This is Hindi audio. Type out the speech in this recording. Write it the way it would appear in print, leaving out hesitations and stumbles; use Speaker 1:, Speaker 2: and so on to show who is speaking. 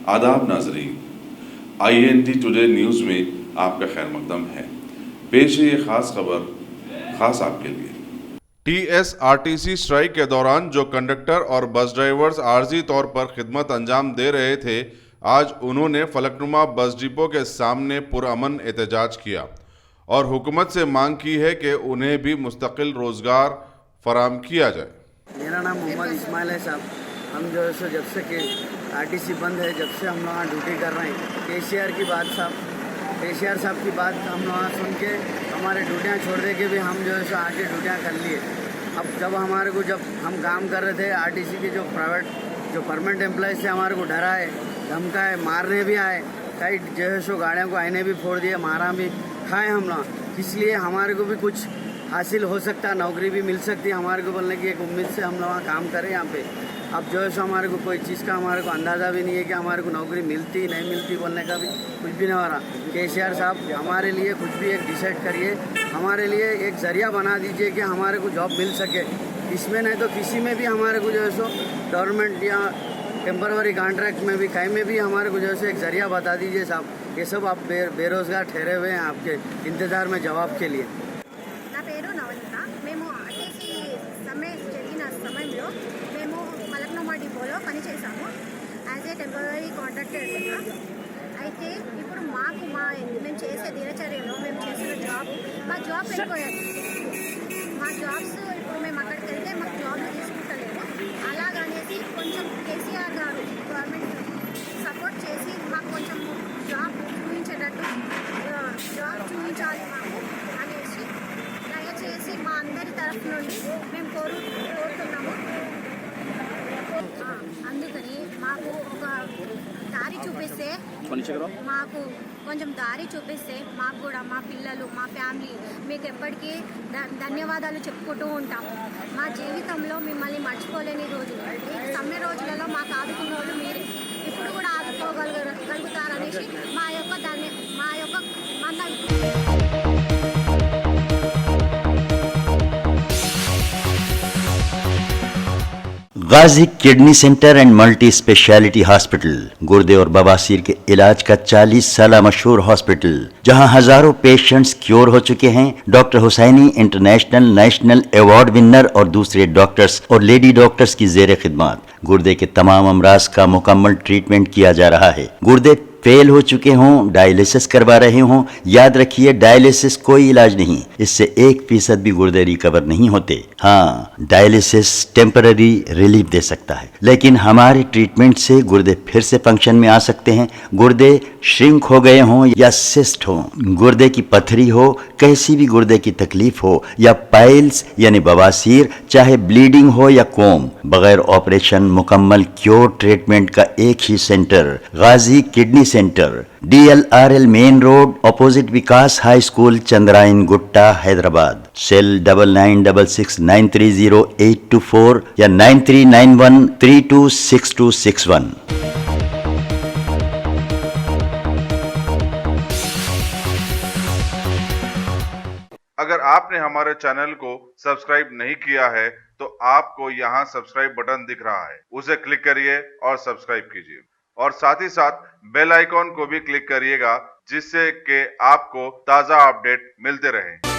Speaker 1: आदाब नाजरीन, INT टुडे न्यूज़ में आपका खैर मकदम है। पेश है ये खास खबर खास आपके लिए। TSRTC स्ट्राइक के दौरान जो कंडक्टर और बस ड्राइवर्स आर्जी तौर पर खिदमत अंजाम दे रहे थे, आज उन्होंने फलकनुमा बस डिपो के सामने पुरअमन एहतजाज किया और हुकूमत से मांग की है कि उन्हें भी मुस्तकिल रोजगार फराम किया जाए।
Speaker 2: मेरा नाम मोहम्मद इस्माइल है साहब। हम जो है सो जब से कि RTC बंद है, जब से हम लोग ड्यूटी कर रहे हैं, KCR की बात की बात हम लोग सुन के हमारे ड्यूटियाँ छोड़ दे के भी हम जो है सो आके ड्यूटियाँ कर लिए। अब जब हम काम कर रहे थे, RTC के जो परमानेंट एम्प्लॉयज़ थे हमारे को डराए, धमकाए, मारने भी आए, कई जो है सो गाड़ियों को आईने भी फोड़ दिए, मारा भी खाए हम लोग। इसलिए हमारे को भी कुछ हासिल हो सकता, नौकरी भी मिल सकती है हमारे को बोलने की एक उम्मीद से हम लोग काम करें यहाँ पे। अब जो है सो हमारे को कोई चीज़ का हमारे को अंदाज़ा भी नहीं है कि हमारे को नौकरी मिलती नहीं मिलती, बोलने का भी कुछ भी नहीं हो रहा। KCR साहब हमारे लिए कुछ भी एक डिसाइड करिए, हमारे लिए एक ज़रिया बना दीजिए कि हमारे को जॉब मिल सके। इसमें नहीं तो किसी में भी हमारे को जो है सो गवर्नमेंट या टेम्पररी कॉन्ट्रैक्ट में भी कहीं में भी हमारे को जो है एक ज़रिया बता दीजिए साहब। ये सब आप बेरोज़गार ठहरे हुए हैं आपके इंतज़ार में जवाब के लिए।
Speaker 3: నా పేరు నవనీత. మేము RTC సమ్మె జరిగిన సమయంలో మేము ఫలక్నుమా డిపోలో పనిచేసాము యాజ్ ఏ టెంపరరీ కాంట్రాక్టర్ కింద. అయితే ఇప్పుడు మేము చేసే దినచర్యలో మేము చేసిన మా జాబ్ వెళ్ళిపోయారు. మా జాబ్స్ ఇప్పుడు మేము అక్కడికి వెళ్తే మాకు జాబ్లు తీసుకుంటలేము. అలాగనేసి కొంచెం KCR గారు గవర్నమెంట్ సపోర్ట్ చేసి మాకు కొంచెం జాబ్ చూపించాలి మాకు అనేసి దయచేసి మా అందరి తరఫు నుండి మేము కోరుతున్నాము. అందుకని మాకు ఒక దారి చూపిస్తే మాకు కూడా మా పిల్లలు మా ఫ్యామిలీ మీకు ఎప్పటికీ ధన్యవాదాలు చెప్పుకుంటూ ఉంటాము. మా జీవితంలో మిమ్మల్ని మర్చిపోలేని రోజులు, ఈ సమ్మె రోజులలో మాకు ఆదుకున్న వాళ్ళు మీరు ఇప్పుడు కూడా ఆదుకోగలుగుతారనేసి మా యొక్క
Speaker 4: Ghazi kidney centre and multi speciality hospital गुर्दे और बवासीर के इलाज का 40 साल मशहूर हॉस्पिटल, जहां हजारों पेशेंट्स क्योर हो चुके हैं। Doctor Husaini international national award winner और दूसरे डॉक्टर्स और लेडी डॉक्टर्स की जेर खिदमत गुर्दे के तमाम अमराज का मुकम्मल ट्रीटमेंट किया जा रहा है। गुर्दे फेल हो चुके हों, डायलिसिस करवा रहे हों, याद रखिए डायलिसिस कोई इलाज नहीं, इससे 1% भी गुर्दे रिकवर नहीं होते। हाँ, डायलिसिस टेम्पररी रिलीफ दे सकता है, लेकिन हमारे ट्रीटमेंट से गुर्दे फिर से फंक्शन में आ सकते हैं। गुर्दे श्रिंक हो गए हों या सिस्ट हो, गुर्दे की पथरी हो, कैसी भी गुर्दे की तकलीफ हो, या पाइल्स यानी बवासीर, चाहे ब्लीडिंग हो या कोम, बगैर ऑपरेशन मुकम्मल क्योर ट्रीटमेंट का एक ही centre, Ghazi kidney centre, DLRL main road, opposite Vikas high school, Chandrayangutta, Hyderabad. Cell 9966930824 या 9391326261।
Speaker 1: अगर आपने हमारे चैनल को सब्सक्राइब नहीं किया है तो आपको यहाँ सब्सक्राइब बटन दिख रहा है, उसे क्लिक करिए और सब्सक्राइब कीजिए और साथ ही साथ बेल आइकॉन को भी क्लिक करिएगा, जिससे कि आपको ताज़ा अपडेट मिलते रहें।